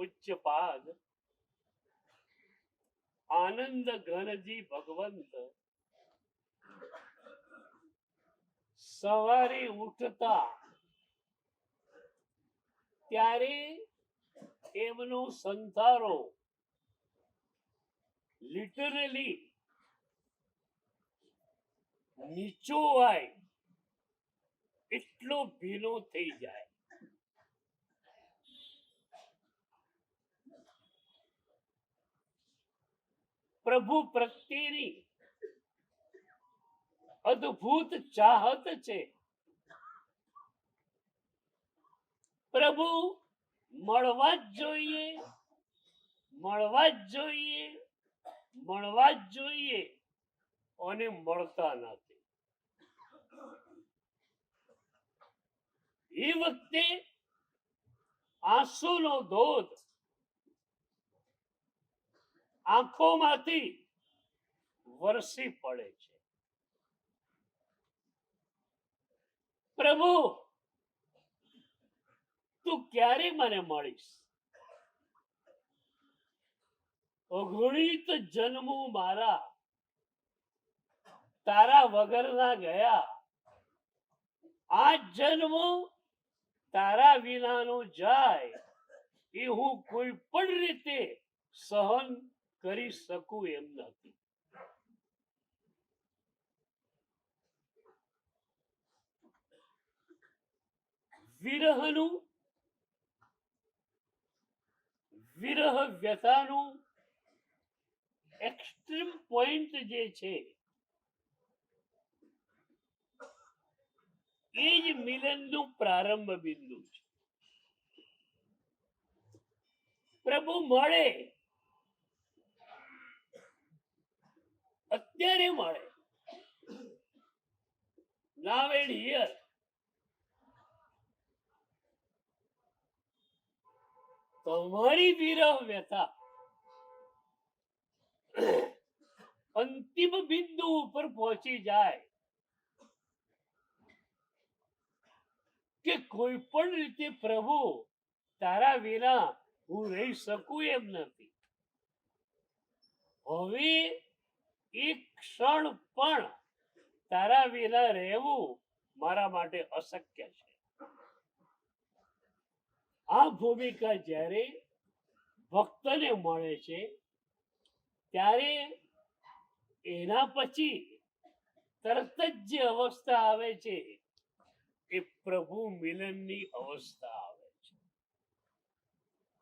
પૂજ્યપાદ આનંદ ઘનજી ભગવંત સવારે ઉઠતા ત્યારે એમનો સંતારો લિટરલી નીચોવાય એટલો ભીનો થઈ જાય. પ્રભુ પ્રત્યેની અદ્ભુત ચાહત છે. પ્રભુ મળવા જ જોઈએ, મળવા જ જોઈએ, મળવા જ જોઈએ અને મળતા નથી. એ વખતે આંસુનો ધોધ આંખોમાંથી વરસી પડે છે. પ્રભુ, તું ક્યારે મને મળીશ? અગણિત જન્મો મારા તારા વગરના ગયા. આ જન્મો તારા વિનાનો જાય એ હું કોઈ પણ રીતે સહન કરી શકું એમ નથી. વિરહનું, વિરહ વ્યથાનું એક્સ્ટ્રીમ પોઈન્ટ જે છે એ જ મિલનનું પ્રારંભ બિંદુ છે. પ્રભુ મળે, અત્યારે મળે, નાવ એન્ડ હિયર. તમારી વિરહ વ્યથા અંતિમ બિંદુ ઉપર પહોંચી જાય કે કોઈ પણ રીતે પ્રભુ તારા વિના હું રહી શકું એમ નથી. હવે એક ક્ષણ પણ તારા વિના રહેવું મારા માટે અશક્ય છે. આ ભૂમિકા જ્યારે ભક્તને મળે છે ત્યારે એના પછી તરત જ જે અવસ્થા આવે છે એ પ્રભુ મિલનની અવસ્થા આવે છે.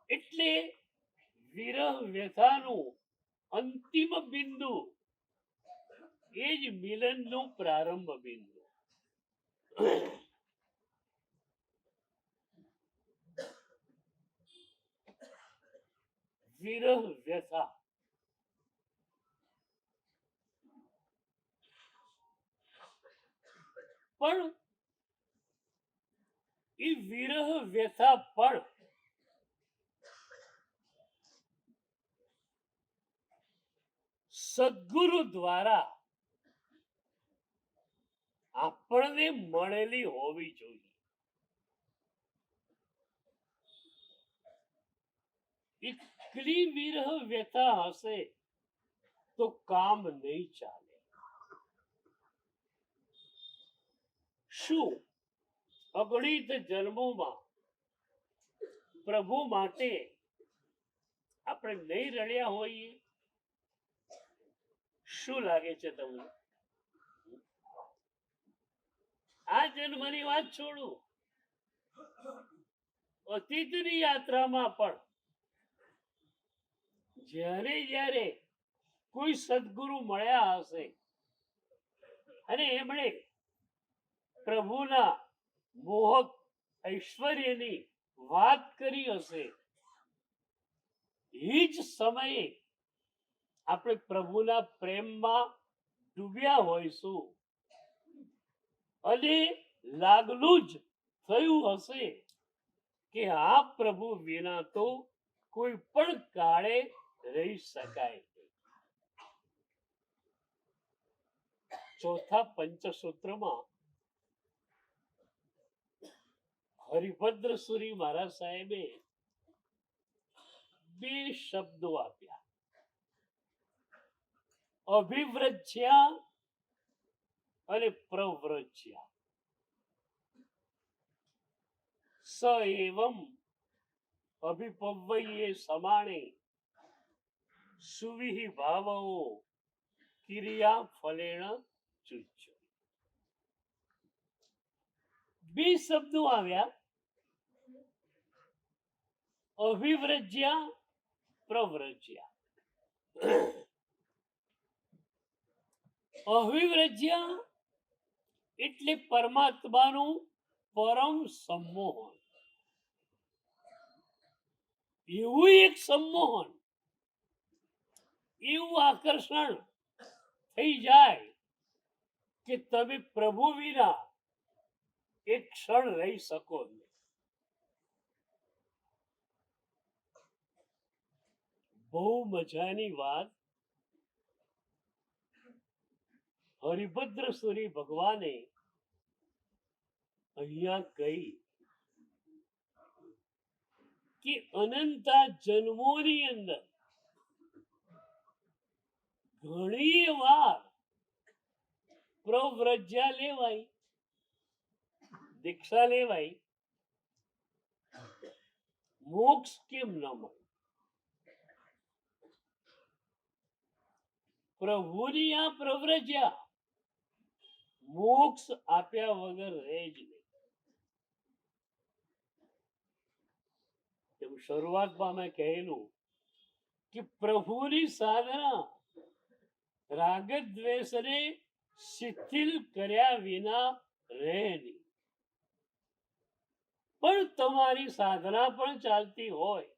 એટલે વિરહ વ્યથાનું અંતિમ બિંદુ એ જ મિલનનું પ્રારંભ બિંદુ. વિરહ વ્યથા પણ એ વિરહ વ્યથા પણ સદગુરુ દ્વારા આપણને મળેલી હોવી જોઈએ. એકલી વિરહ વ્યથા હશે તો કામ નહીં ચાલે. શું અગણિત જન્મોમાં પ્રભુ માટે આપણે નહીં રડ્યા હોઈએ? શું લાગે છે તમને? આ જન્મની વાત છોડું, અતીતની યાત્રામાં પણ જ્યારે જ્યારે કોઈ સદગુરુ મળ્યા હશે અને એમણે પ્રભુના મોહક ઐશ્વર્યની વાત કરી હશે, એ જ સમયે આપણે પ્રભુના પ્રેમમાં ડૂબ્યા હોઈશું અને લાગલું જ થયું હશે કે આ પ્રભુ વિના તો કોઈ પણ કાળે રહી શકાય નહીં. ચોથા પંચસૂત્રમાં હરિભદ્ર સુરી મહારાજ સાહેબે બે શબ્દો આપ્યા, અભિવ્રજ્યા અને પ્રવ્રજ્યા. સ એવમ અભિપવ્યયે સમાણે સુવિહ ભાવો ક્રિયા ફલેણ ચુચ્ય. બે શબ્દો આવ્યા, અભિવ્રજ્યા પ્રવ્રજ્યા. અભિવ્રજ્યા એટલે પરમાત્માનું પરમ સંમોહન. એવું એક સંમોહન, એવું આકર્ષણ થઈ જાય કે તમે પ્રભુ વિના એક ક્ષણ રહી શકો નહીં. બહુ મજાની વાત હરિભદ્ર સુરી ભગવાને અહીંયા કહી કે અનંતા જન્મોની અંદર ઘણી વાર પ્રવ્રજ્યા લેવાય, દીક્ષા લેવાય, મોક્ષ કેમ ન મળે? પ્રભુની આ પ્રવ્રજ્યા મોક્ષ આપ્યા વગર રહે જ નહીં. શરૂઆતમાં મેં કહેલું કે પ્રભુની સાધના રાગ દ્વેષને શિથિલ કર્યા વિના રહે નહીં. પણ તમારી સાધના પણ ચાલતી હોય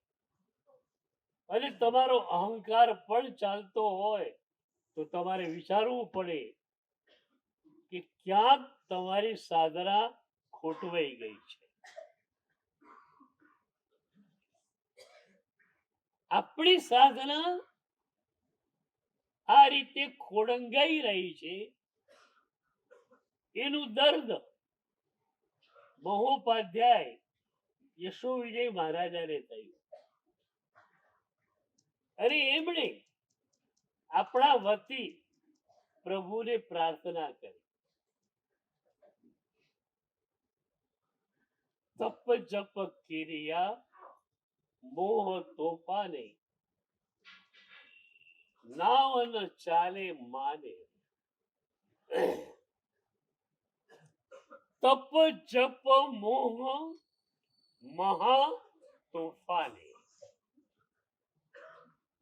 અને તમારો અહંકાર પણ ચાલતો હોય તો તમારે વિચારવું પડે કે ક્યાંક તમારી સાધના ખોટવાઈ ગઈ છે. આપણી સાધના આ રીતે ખોડંગાઈ રહી છે, એનું દર્દ મહોપાધ્યાય યશો વિજય મહારાજાને થયું. અને એમણે આપણા વતી પ્રભુને પ્રાર્થના કરી, તપ જપ કિરિયા મોહ તોફાને નાવ ન ચાલે માને. તપ જપ મોહ મહા તોફાને.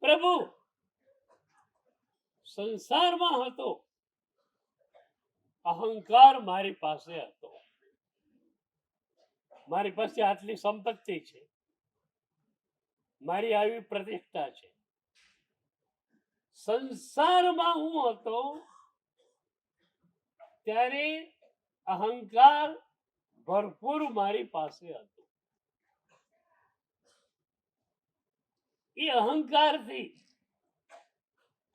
પ્રભુ સંસારમાં હતો, અહંકાર મારી પાસે હતો, મારી પાસે આટલી સંપત્તિ છે, મારી આવી પ્રતિષ્ઠા છે. સંસારમાં હું હતો ત્યારે અહંકાર ભરપૂર મારી પાસે હતો. એ અહંકારથી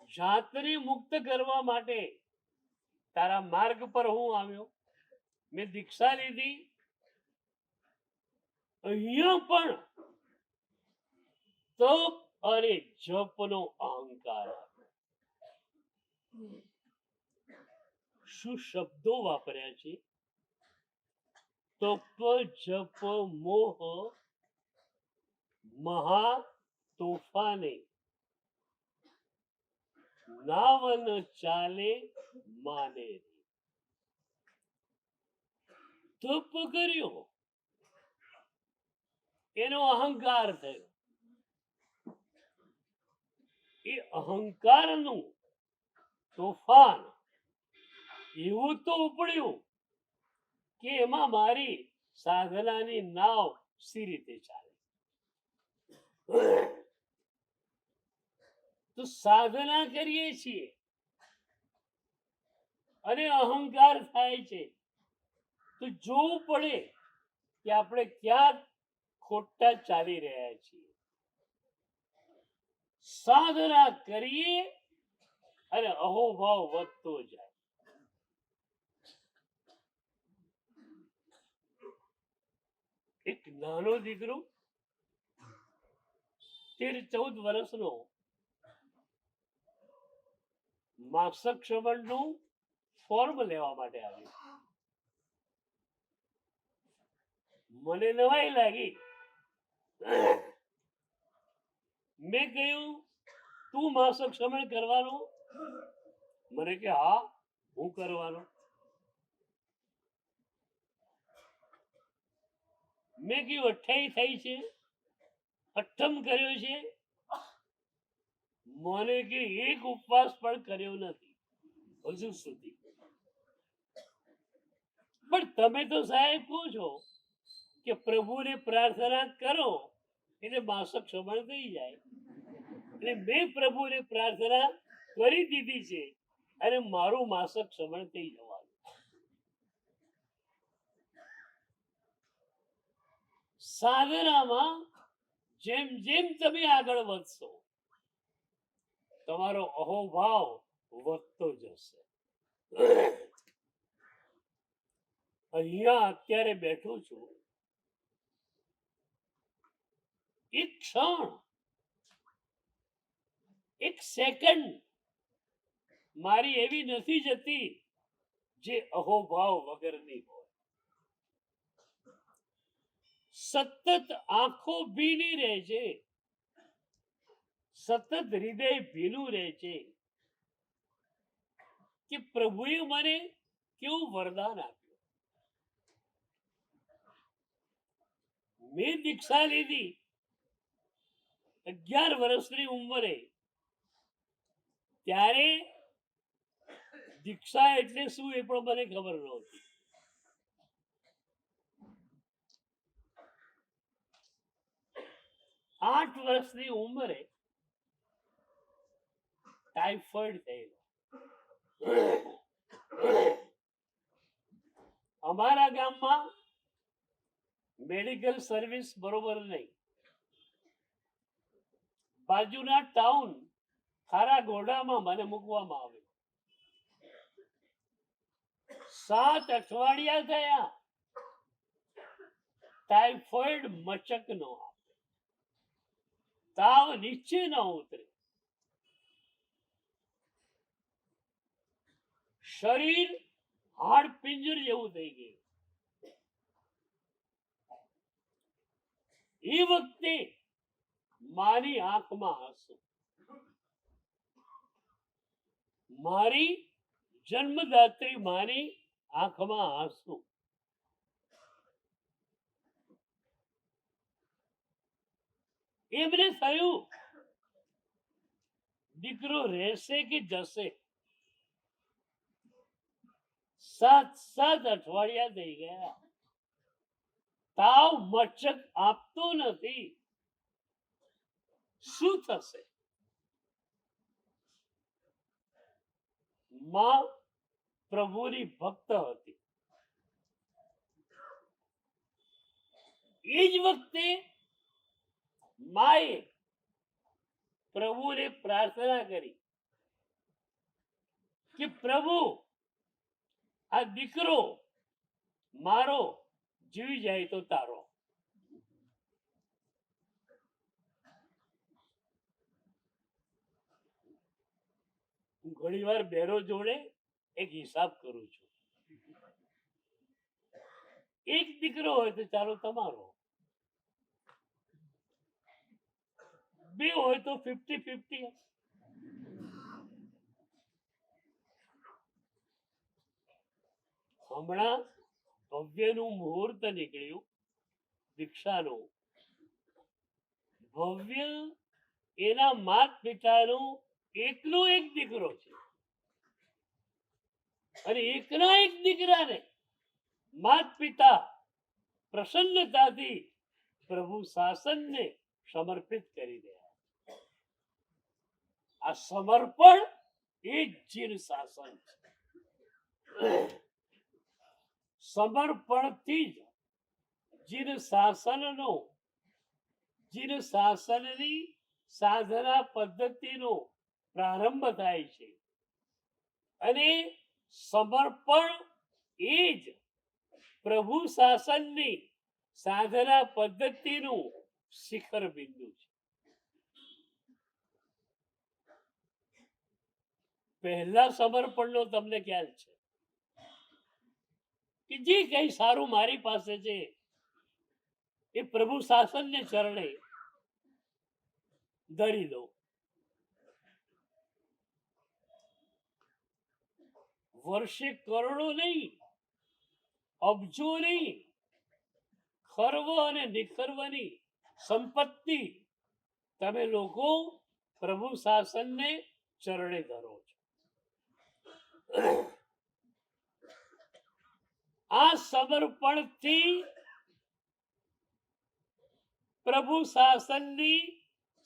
જાતને મુક્ત કરવા માટે તારા માર્ગ પર હું આવ્યો, મેં દીક્ષા લીધી. અહીંયા પણ તપ અને જપનો અહંકાર. શું શબ્દો વાપર્યા છે? તપ જપ મોહ મહા તોફાને નાવન ચાલે માને. તપ કર્યો, એનો અહંકાર થયો. એ અહંકારનું તોફાન એવું તો ઉપડ્યું કે એમાં મારી સાધનાની નાવ સી રીતે ચાલે. તો સાધના કરીએ છીએ અને અહંકાર થાય છે તો જોવું પડે કે આપણે ક્યાં ખોટા ચાલી રહ્યા છીએ. સાધના કરીએ અને અહોભાવ વધતો જાય. એક નાનો દીકરો 13-14 વર્ષનો માસક શ્રવણનું ફોર્મ લેવા માટે આવ્યો. મને નવાઈ લાગી. મેં કહ્યું, તું માસક શ્રવણ કરવાનો? મને કે હા, હું કરવાનો. મેં કહ્યું 28 થઈ છે, અઠ્ઠમ કર્યો છે? મને કે એક ઉપવાસ પણ કર્યો નથી હજુ સુધી. પણ તમે તો સાહેબ કહો છો કે પ્રભુને પ્રાર્થના કરો એટલે માસક શ્રવણ થઈ જાય. એટલે મેં પ્રભુને પ્રાર્થના કરી દીધી છે અને મારું માસક શ્રવણ થઈ જવાનું. સાધનામાં જેમ જેમ તમે આગળ વધશો તમારો અહોભાવ વધતો જશે. અહીંયા અત્યારે બેઠો છું, એક ક્ષણ, એક સેકન્ડ મારી એવી નથી જતી જે અહોભાવ વગરની હોય. સતત આંખો ભીની રહે છે, સતત હૃદય ભીનું રહે છે કે પ્રભુએ મને કેવું વરદાન આપ્યું. મેં દીક્ષા લીધી 11 વર્ષની ઉંમરે. ત્યારે દીક્ષા એટલે શું એ પણ મને ખબર નહોતી. આઠ વર્ષની ઉંમરે ટાઇફોઇડ થયેલો. અમારા ગામમાં મેડિકલ સર્વિસ બરોબર નહીં. બાજુના ટાઉન ખારાગોડામાં મને મૂકવામાં આવ્યો. 7 અઠવાડિયા થયા, ટાઇફોઇડ મચક નો આવે, તાવ નીચે ન ઉતરે, શરીર હાડપિંજર જેવું થઈ ગયું. એ વખતે મારી આંખમાં આંસુ. મારી જન્મદાત્રી મારી આંખમાં આંસુ. એમને થયું દીકરો રહેશે કે જશે. 7 અઠવાડિયા થઈ ગયા, તાવ મચક આપતો નથી. શું થશે? માં પ્રભુની ભક્ત હતી. એ જ વખતે માએ પ્રભુને પ્રાર્થના કરી કે પ્રભુ, આ દીકરો મારો જીવી જાય તો તારો. હું ઘણી વાર બેરો જોડે એક હિસાબ કરું છું. એક દીકરો હોય તો ચાલો તમારો, 2 હોય તો 50-50. હમણાં ભવ્યનું મુહૂર્ત નીકળ્યું દીક્ષાનું. ભવ્ય એના માત પિતાનો એકનો એક દીકરો છે અને એકના એક દીકરાને માત પિતા પ્રસન્નતાથી પ્રભુ શાસનને સમર્પિત કરી રહ્યા. આ સમર્પણ એ જ જીન શાસન છે. સમર્પણથી જ જીન શાસનનો, જીન શાસનની સાધના પદ્ધતિનો પ્રારંભ થાય છે અને સમર્પણ એ જ પ્રભુ શાસનની સાધના પદ્ધતિનું શિખર બિંદુ છે. પહેલા સમર્પણનો તમને ખ્યાલ છે કે જે કઈ સારું મારી પાસે છે એ પ્રભુ શાસનને ચરણે ધરી દો. વર્ષે કરોડો નહીં, અબજો નહીં, ખર્વ અને નિખર્વની સંપત્તિ તમે લોકો પ્રભુ શાસનને ચરણે ધરો છો. આ સમર્પણથી પ્રભુ શાસનની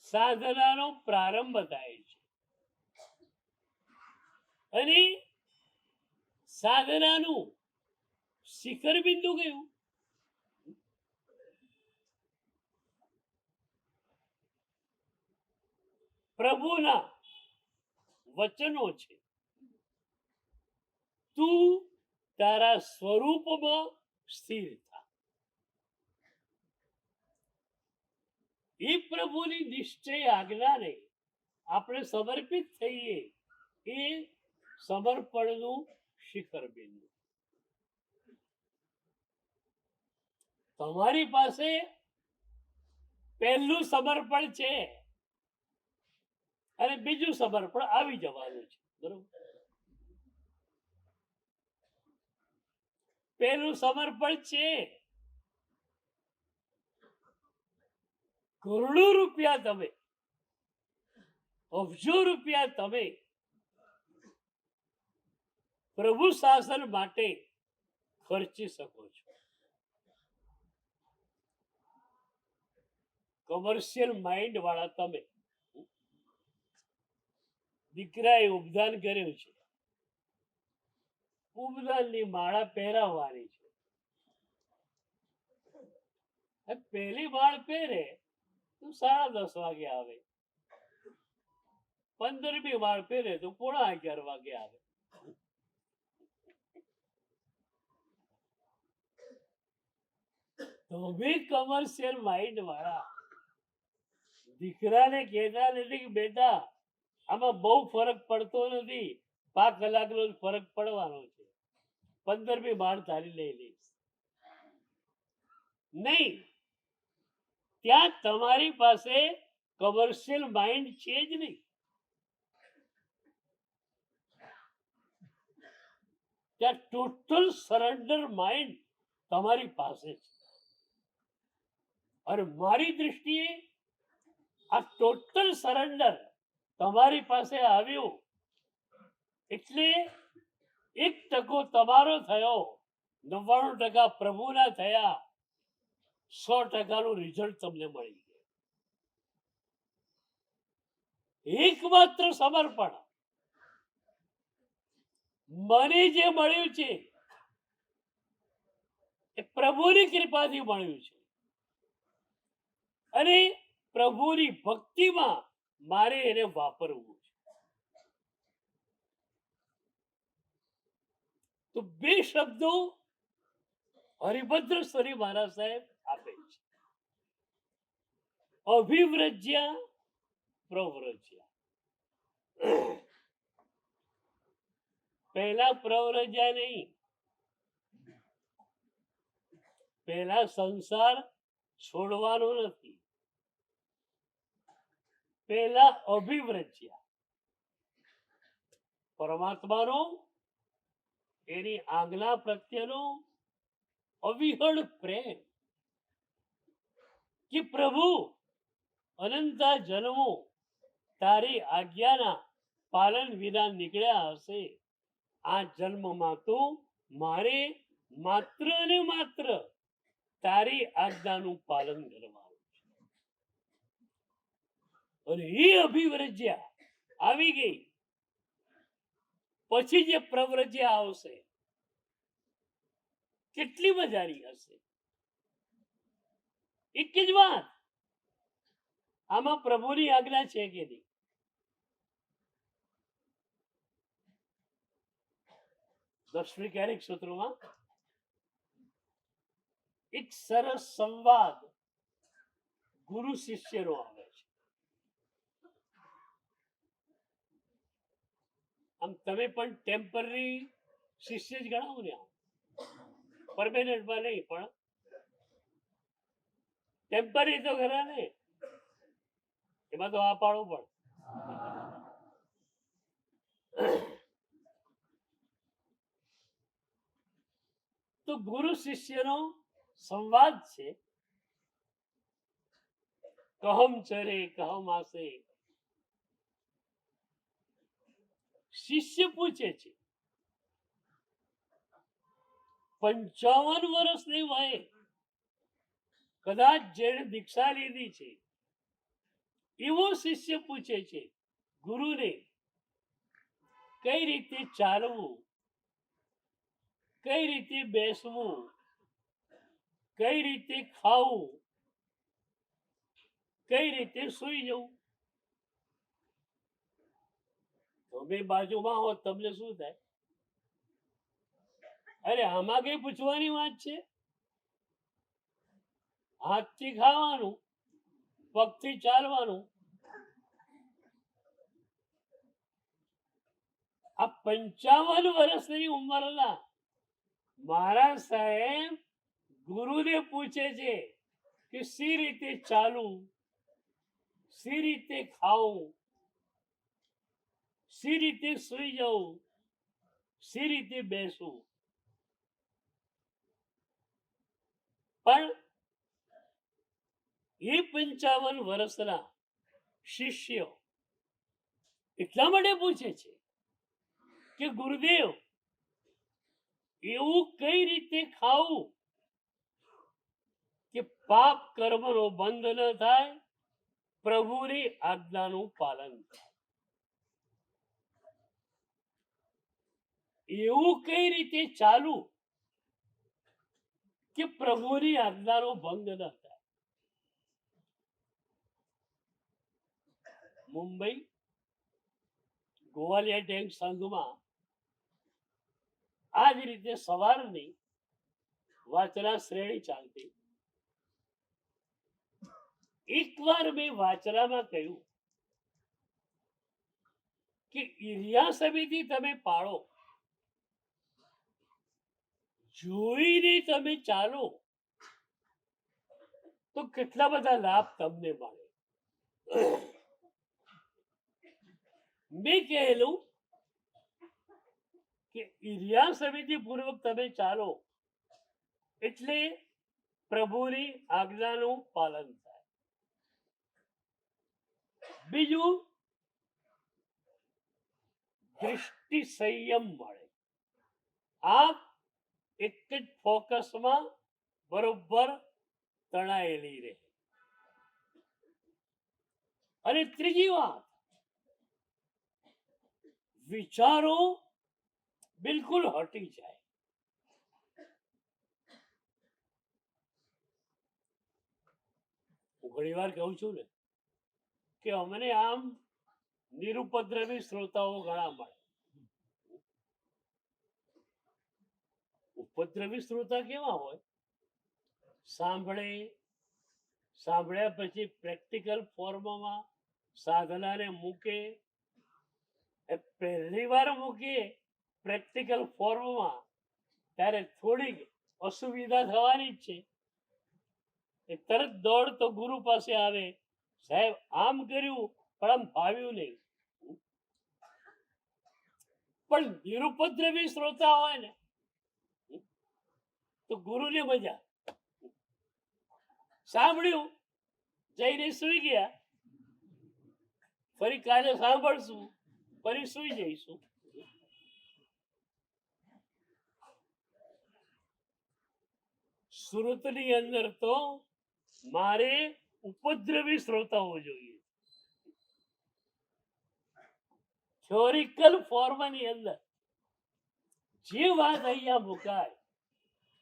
સાધનાનો પ્રારંભ થાય છે અને સાધનાનું શિખર બિંદુ કયું? પ્રભુના વચનો છે. તું તારા સ્વરૂપમાં સ્થિર થા. એ પ્રભુની નિશ્ચય આજ્ઞાને આપણે સમર્પિત થઈએ એ સમર્પણનું શિખર બિંદુ. તમારી પાસે પહેલું સમર્પણ છે અને બીજું સમર્પણ આવી જવાનું છે, બરોબર? પહેલું સમર્પણ છે કરોડો રૂપિયા તમે, અબજો રૂપિયા તમે પ્રભુ શાસન માટે ખર્ચી શકો છો. કોમર્શિયલ માઇન્ડ વાળા તમે, દીકરાએ ઉપદાન કર્યું છે, ઉપદાનની માળા પહેરાવવાની છે. પહેલી માળ પહેરે તો 10:30 વાગે આવે, 15મી માળ પહેરે તો 11:30 વાગે આવે. તમે કમર્શિયલ માઇન્ડ વાળા દીકરાને કહેતા નથી કે બેટા આમાં બહુ ફરક પડતો નથી, 5 કલાકનો જ ફરક પડવાનો છે, 15મી માળ તારી લઈ લઈશ. નહીં, ત્યાં તમારી પાસે કમર્શિયલ માઇન્ડ છે જ નહીં. ત્યાં ટોટલ સરેન્ડર માઇન્ડ તમારી પાસે છે. અને મારી દૃષ્ટિએ આ ટોટલ સરેન્ડર તમારી પાસે આવ્યું એટલે 1% તમારો થયો, 99% પ્રભુના થયા, 100%નું રિઝલ્ટ તમને મળી ગયું. એકમાત્ર સમર્પણ મને જે મળ્યું છે એ પ્રભુની કૃપાથી મળ્યું છે અને પ્રભુની ભક્તિમાં મારે એને વાપરવું છે. તો 2 શબ્દો હરિભદ્ર સ્વરી મહારાજ સાહેબ આપે છે: અભિવ્રજ્યા, પ્રવ્રજ્યા. પહેલા પ્રવ્રજ્યા નહીં, પહેલા સંસાર છોડવાનો નથી, પહેલા અભિવ્રજ્યા. પરમાત્માનો, એની આજ્ઞા પ્રત્યેનો અવિહળ પ્રેમ કે પ્રભુ અનંતા જન્મો તારી આજ્ઞાના પાલન વિના નીકળ્યા હશે, આ જન્મમાં તો મારે માત્ર ને માત્ર તારી આજ્ઞાનું પાલન કરવાનું છે. અને એ અભિવ્રજ્યા આવી ગઈ પછી જે પ્રવ્રજ્યા આવશે કેટલી મજાની હશે. એક જ વાત, આમાં પ્રભુની આજ્ઞા છે કે નહીં? દસમી ક્યારેક સૂત્રોમાં એક સરસ સંવાદ ગુરુ શિષ્યનો આવે છે આમ તમે પણ ટેમ્પરરી શિષ્ય જ ગણાવો ને, પરમેનન્ટમાં નહીં પણ ટેમ્પરરી તો ખરા ને, એમાં તો આ પાડો પણ. તો ગુરુ શિષ્યનો સંવાદ છે. કહમ ચરે કહમ આસે. શિષ્ય પૂછે છે, 55 વર્ષની વયે કદાચ જેણે દીક્ષા લીધી છે એવો શિષ્ય પૂછે છે ગુરુને, કઈ રીતે ચાલવું, કઈ રીતે બેસવું, કઈ રીતે ખાવું, કઈ રીતે સૂઈ જવું. તમે બાજુમાં હો, તમને શું થાય? અરે આમાં કઈ પૂછવાની વાત છે? હાથથી ખાવાનું, પગથી ચાલવાનું. આ 55 વર્ષની ઉંમરના મારા સાહેબ ગુરુને પૂછે છે કે સી રીતે ચાલવું, સી રીતે ખાવું, સી રીતે સૂઈ જવું, સી રીતે બેસવું. પણ એ 55 વર્ષના શિષ્યો એટલા માટે પૂછે છે કે ગુરુદેવ, એવું કઈ રીતે ખાવું કે પાપ કર્મનો બંધ ન થાય, પ્રભુની આજ્ઞાનું પાલન થાય? એવું કઈ રીતે ચાલવું કે પ્રભુની આજ્ઞાનો ભંગ ન થાય? મુંબઈ ગોવાલિયા ટેન્ક સંઘમાં આ જ રીતે સવારની વાચના શ્રેણી ચાલતી. એકવાર મેં વાચનામાં કહ્યું કે ઈર્યા સમિતિ તમે પાળો, જોઈને તમે ચાલો તો કેટલા બધા લાભ તમને મળે. મેં કહેલું કે ઈર્યા સમિતિ પૂર્વક તમે ચાલો એટલે પ્રભુની આજ્ઞાનું પાલન થાય. બીજું, દૃષ્ટિ સંયમ મળે. આંખ એક જ ફોકસમાં બરોબર તણાયેલી રહે. અને ત્રીજી વાત, વિચારો બિલકુલ હટી જાય. હું ઘણી વાર કહું છું ને કે અમને આમ નિરુપદ્રવી શ્રોતાઓ ઘણા મળે. ઉપદ્રવી શ્રોતા કેવા હોય? સાંભળ્યા પછી પ્રેક્ટિકલ ફોર્મમાં સાધનાને મૂકે. પહેલી વાર મૂકીએ પ્રેક્ટિકલ ફોર્મમાં ત્યારે થોડીક અસુવિધા થવાની જ છે. એ તરત દોડતો ગુરુ પાસે આવે, સાહેબ આમ કર્યું પણ આમ ભાવ્યું નહીં. પણ નિરુપદ્રવી શ્રોતા હોય ને તો ગુરુને મજા. સાંભળ્યું, જઈને સુઈ ગયા, ફરી કાલે સાંભળશું, ફરી સુઈ જઈશું. સુરતની અંદર તો મારે ઉપદ્રવી શ્રોતાઓ જોઈએ. થિયોરિકલ ફોર્મની અંદર જે વાત અહીંયા મુકાય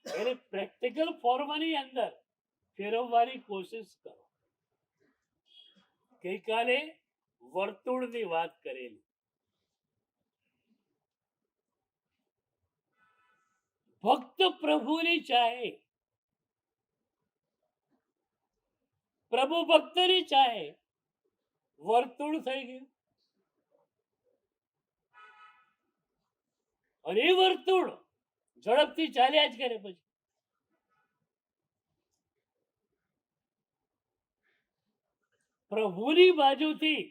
એને પ્રેક્ટિકલ ફોર્મની અંદર ફેરવવાની કોશિશ કરો. ગઈકાલે વર્તુળની વાત કરેલી. ભક્ત પ્રભુની ચાહે, પ્રભુ ભક્તની ચાહે, વર્તુળ થઈ ગયું. અને એ વર્તુળ ઝડપથી ચાલ્યા જ કરે. પછી પ્રભુની બાજુથી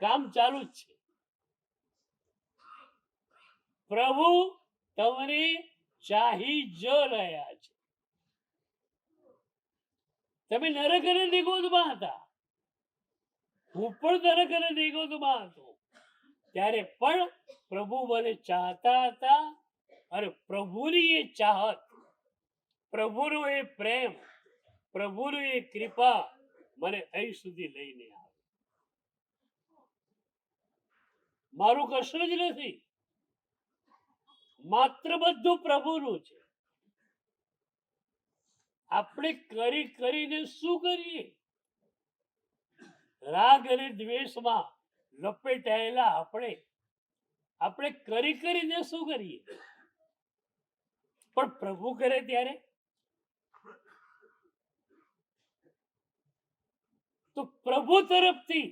કામ ચાલુ જ છે. પ્રભુ તમને ચાહી જ રહ્યા છે. તમે નરક અને નિગોદમાં હતા, હું પણ નરક અને નિગોદમાં હતો, ત્યારે પણ પ્રભુ મને ચાહતા હતા. અને પ્રભુની એ ચાહત, પ્રભુનો એ પ્રેમ, પ્રભુની એ કૃપા મને અહીં સુધી લઈને આવે. મારું કશું જ નથી, માત્ર બધું પ્રભુનું છે. આપણે કરીને શું કરીએ? રાગ અને દ્વેષમાં લપેટાયેલા આપણે કરીને શું કરીએ? પણ પ્રભુ કરે ત્યારે તો પ્રભુ તરફથી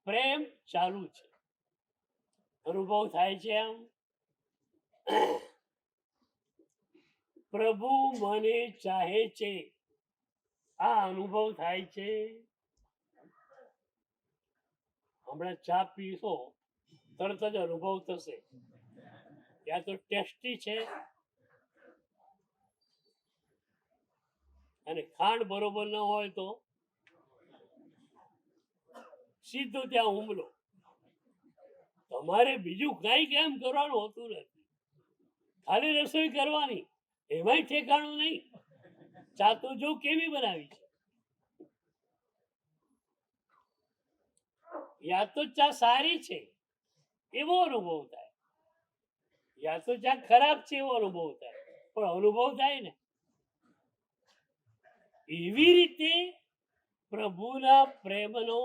પ્રેમ ચાલુ છે. અનુભવ થાય છે આમ, પ્રભુ મને ચાહે છે, આ અનુભવ થાય છે. હમણાં ચા પીશો તરત જ અનુભવ થશે. ત્યાં તો ટેસ્ટી છે અને ખાંડ બરોબર ન હોય તો સીધો ત્યાં હુમલો. તમારે બીજું કઈ કામ કરવાનું હોતું નથી, ખાલી રસોઈ કરવાની. એમાંય ઠેકાણું નહીં. ચા તો જો કેવી બનાવી છે. યા તો ચા સારી છે એવો અનુભવ થાય, યા તો ચા ખરાબ છે એવો અનુભવ થાય, પણ અનુભવ થાય ને. એવી રીતે પ્રભુના પ્રેમનો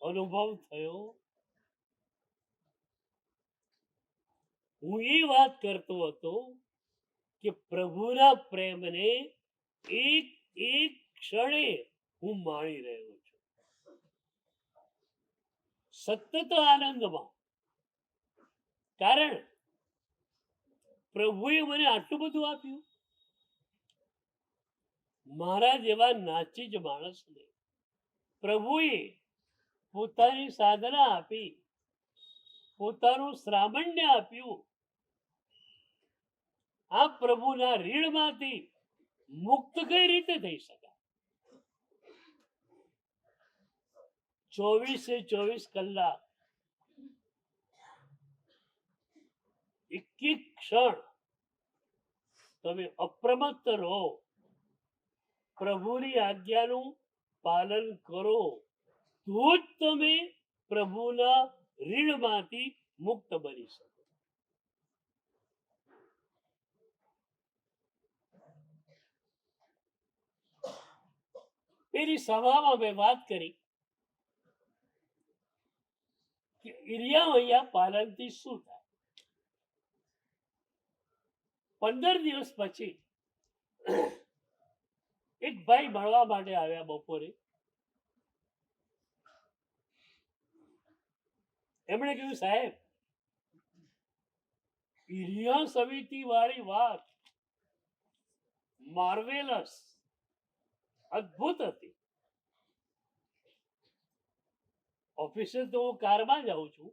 અનુભવ થયો. હું એ વાત કરતો હતો કે પ્રભુના પ્રેમને એક એક ક્ષણે હું માણી રહ્યો છું, સતત આનંદમાં. કારણ પ્રભુએ મને આટલું બધું આપ્યું. મારા જેવા નાચી જ માણસને પ્રભુએ પોતાની સાધના આપી, પોતાનું શ્રામણ્ય આપ્યું. આ પ્રભુના ઋણમાંથી મુક્ત કઈ રીતે થઈ શકાય? 24 કલાક એક એક ક્ષણ તમે અપ્રમત્ત રહો, પ્રભુની આજ્ઞાનું પાલન કરો, તો જ તમે પ્રભુના ઋણમાંથી મુક્ત બની શકો. પેલી સભામાં મેં વાત કરી કે ઇરિયા પાલનથી શું થાય. 15 દિવસ પછી એક ભાઈ મળવા માટે આવ્યા બપોરે. એમણે કહ્યું, સાહેબ, ઇરિયા સમિતિ વાળી વાત માર્વેલસ, અદ્ભુત હતી. ઓફિસે તો હું કારમાં જાઉં છું,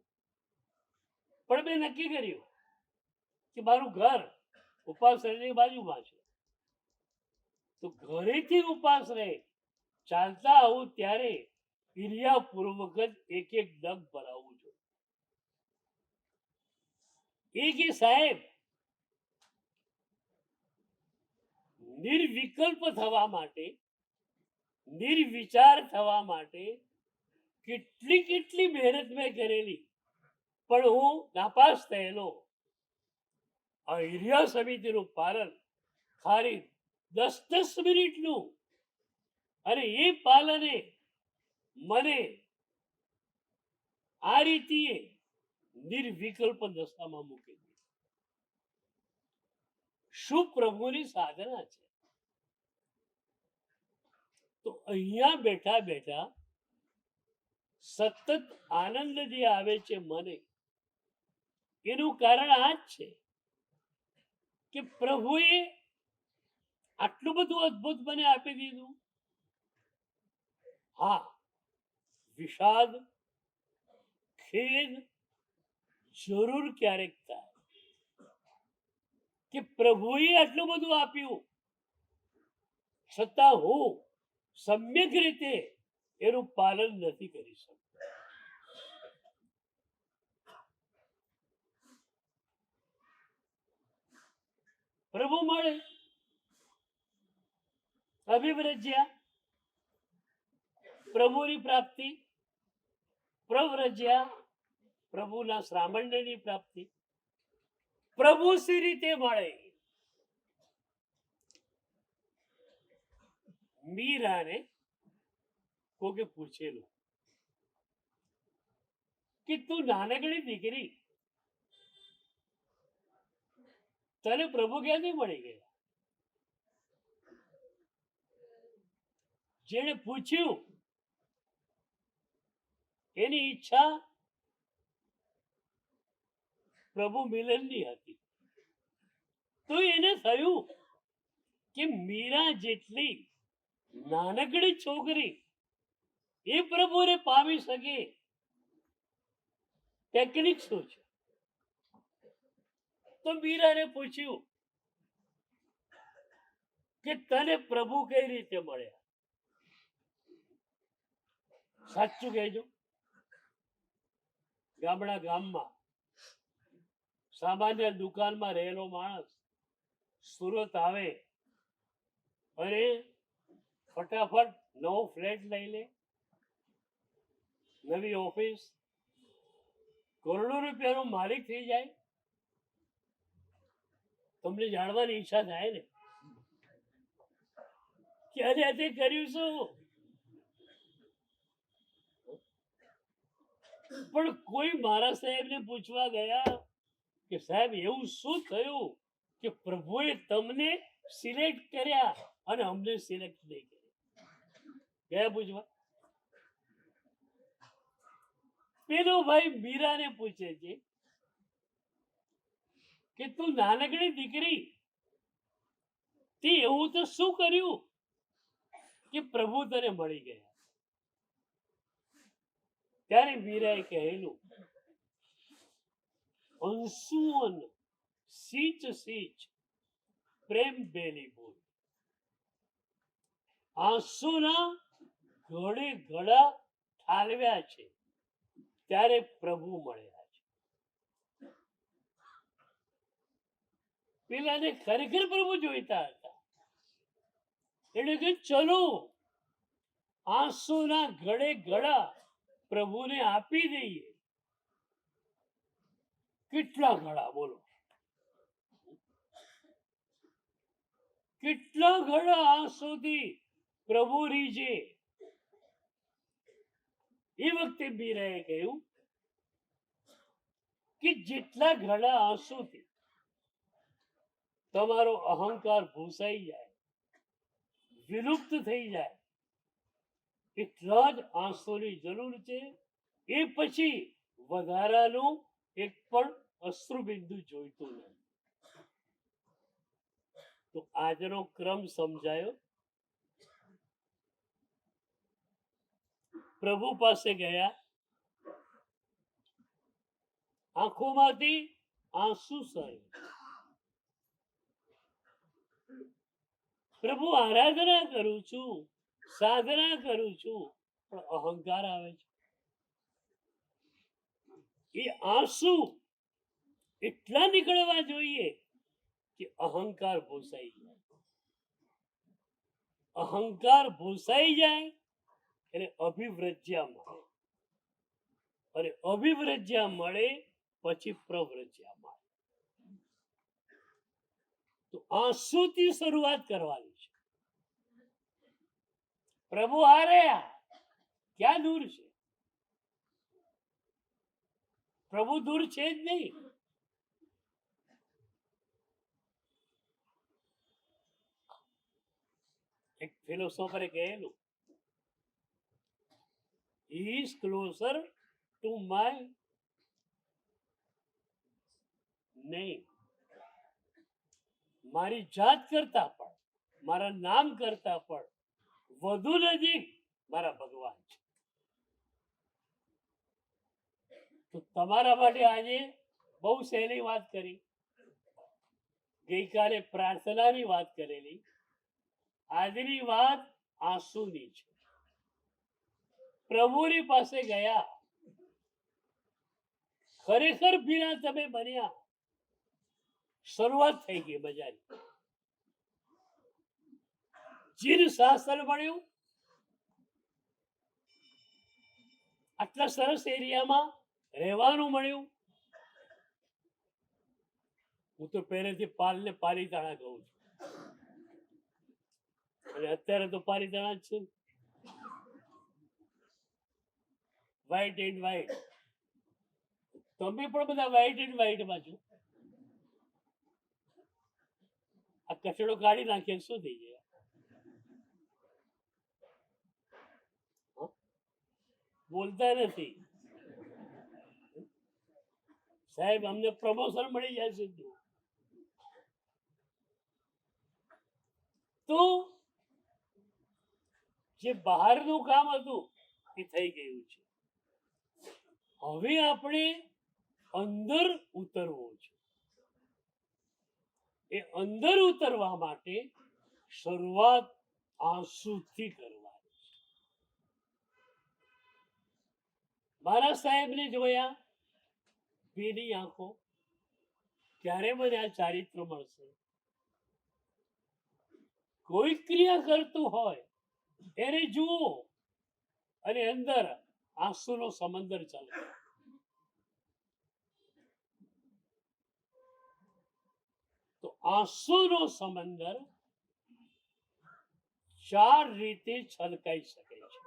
પણ મેં નક્કી કર્યું કે મારું ઘર ઉપાસની બાજુમાં છે, તો ઘરેથી ઉપાસ રહે ચાલતા આવું ત્યારે ઇરિયા પૂર્વક જ એક એક ડગ ભરાવું છું. એ કે સાહેબ, નિર્વિકલ્પ થવા માટે, નિર્વિચાર થવા માટે કેટલી મહેનત મેં કરેલી, પણ હું નાપાસ થયેલો. આ ઇરિયા સમિતિનું પાલન ખાલી 10 મિનિટનું, અને એ પાલને મને આ રીતે નિર્વિકલ્પ દશામાં મૂકી દીધી. શું પ્રભુની સાધના છે! તો અહીંયા બેઠા બેઠા સતત આનંદ જે આવે છે મને, એનું કારણ આ જ છે કે પ્રભુએ આટલું બધું અદ્ભુત મને આપી દીધું. હા, વિષાદ, ખેદ જરૂર ક્યારેક થાય કે પ્રભુએ આટલું બધું આપ્યું છતાં હું સમ્યક રીતે એનું પાલન નથી કરી શકતો. પ્રભુ મળે, અભિવ્રજ્યા, પ્રભુની પ્રાપ્તિ, પ્રવ્રજ્યા, પ્રભુના શ્રામણ્યની પ્રાપ્તિ. પ્રભુ સી રીતે મળે? મીરાને કોકે પૂછેલું કે તું નાનકડી દીકરી, તને પ્રભુ ક્યાંથી મળી ગયા? જેને પૂછ્યું એની ઈચ્છા પ્રભુ મિલનની હતી. તો એને થયું કે મીરા જેટલી નાનકડી છોકરી એ પ્રભુને પામી શકે, ટેકનિક શું છે? તો મીરાને પૂછ્યું કે તને પ્રભુ કઈ રીતે મળ્યા? સાચું કહેજો. ગામમાં સામાન્ય દુકાનમાં રહેલો માણસ સુરત આવે અને ફટાફટ નવો ફ્લેટ લઈ લે, નવી ઓફિસ, કરોડો રૂપિયાનો માલિક થઈ જાય. તમને જાણવાની ઈચ્છા થાય ને ક્યારે તે કર્યું શું? પણ કોઈ મારા સાહેબને પૂછવા ગયા કે સાહેબ એવું શું થયું કે પ્રભુએ તમને સિલેક્ટ કર્યા અને અમને સિલેક્ટ નહીં કર્યા? ગયા પૂછવા. પેલો ભાઈ મીરાને પૂછે છે કે તું નાનકડી દીકરી, તે એવું તો શું કર્યું કે પ્રભુ તને મળી ગયા? ત્યારે મીરાએ કહેલું, અંશુઓન સીચ સીચ પ્રેમ બેલી બોલ. આંસુના ઘડે ઘડા ઠાલવ્યા છે ત્યારે પ્રભુ મળ્યા છે. પેલાને ખરેખર પ્રભુ જોઈતા હતા. એટલે કે ચલો આંસુના ઘડે ઘડા પ્રભુને આપી દઈએ. કેટલા ઘડા બોલો? કેટલા ઘડા આંસુથી પ્રભુ રીજે? એ વખતે મીરાએ કહ્યું કે જેટલા ઘડા આંસુથી તમારો અહંકાર ભૂસાઈ જાય, વિલુપ્ત થઈ જાય, એટલા જ આંસુની જરૂર છે. એ પછી વધારાનું એક પણ અશ્રુબિંદુ જોઈતું નથી. તો આજનો ક્રમ સમજાયો. પ્રભુ પાસે ગયા, આંખોમાંથી આંસુ સરે. પ્રભુ આરાધના કરું છું, સાધના કરું છું, પણ અહંકાર આવે છે. એ આંસુ એટલા નીકળવા જોઈએ કે અહંકાર ભૂસાઈ જાય. અહંકાર ભૂસાઈ જાય એટલે અભિવ્રજ્યા મળે, અને અભિવ્રજ્યા મળે પછી પ્રવ્રજ્યા મળે. તો આંસુથી શરૂઆત કરવાની છે. પ્રભુ આ રહ્યા, ક્યાં દૂર છે? પ્રભુ દૂર છે જ નહીં. એક ફિલોસોફરે કહેલું, he is closer to my name. મારી જાત કરતા પણ, મારા નામ કરતા પણ વધુ નજીક મારા ભગવાન છે. તો તમારા માટે આજે બહુ સહેલી વાત કરી. ગઈકાલે પ્રાર્થનાની વાત કરેલી, આજની વાત આંસુની છે. પ્રભુની પાસે ગયા, ખરેખર ભીના તમે બન્યા, શરૂઆત થઈ ગઈ મજાની. જીન શાસ્ત્ર મળ્યું, આટલા સરસ એરિયામાં રહેવાનું મળ્યું. હું તો પહેલેથી પાલને પાલીતાણા કહું છું, અને અત્યારે તો પાલીતાણા જ છે. વ્હાઈટ એન્ડ વ્હાઈટ, તમે પણ બધા વ્હાઈટ એન્ડ વ્હાઈટમાં છો. આ કચડો કાઢી નાખીએ શું થઈ જાય? બોલતા નથી સાહેબ, અમને પ્રમોશન મળી જાય સીધું. તો જે બહારનું કામ હતું એ થઈ ગયું છે. હવે આપણે અંદર ઉતરવું છે. એ અંદર ઉતરવા માટે શરૂઆત આંસુથી કરવાની છે. મારા સાહેબને જોયા, ભીની આંખો, ક્યારે મને આ ચારિત્ર મળશે? કોઈ ક્રિયા કરતું હોય એને જુઓ, અને અંદર આંસુનો સમંદર ચાલે. તો આંસુનો સમંદર 4 રીતે છલકાઈ શકે છે.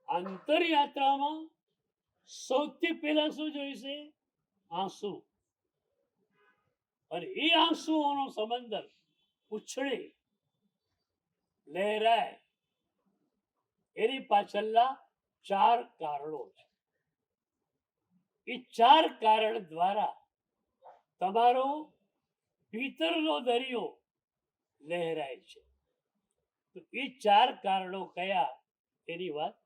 અંતરયાત્રામાં સૌથી પહેલા શું જોઈશે? આંસુ. અને એ આંસુઓનો સમંદર ઉછળે, લહેરાય, એની પાછળના 4 કારણો છે. એ 4 કારણ દ્વારા તમારો ભીતરનો દરિયો લહેરાય છે. તો એ 4 કારણો કયા એની વાત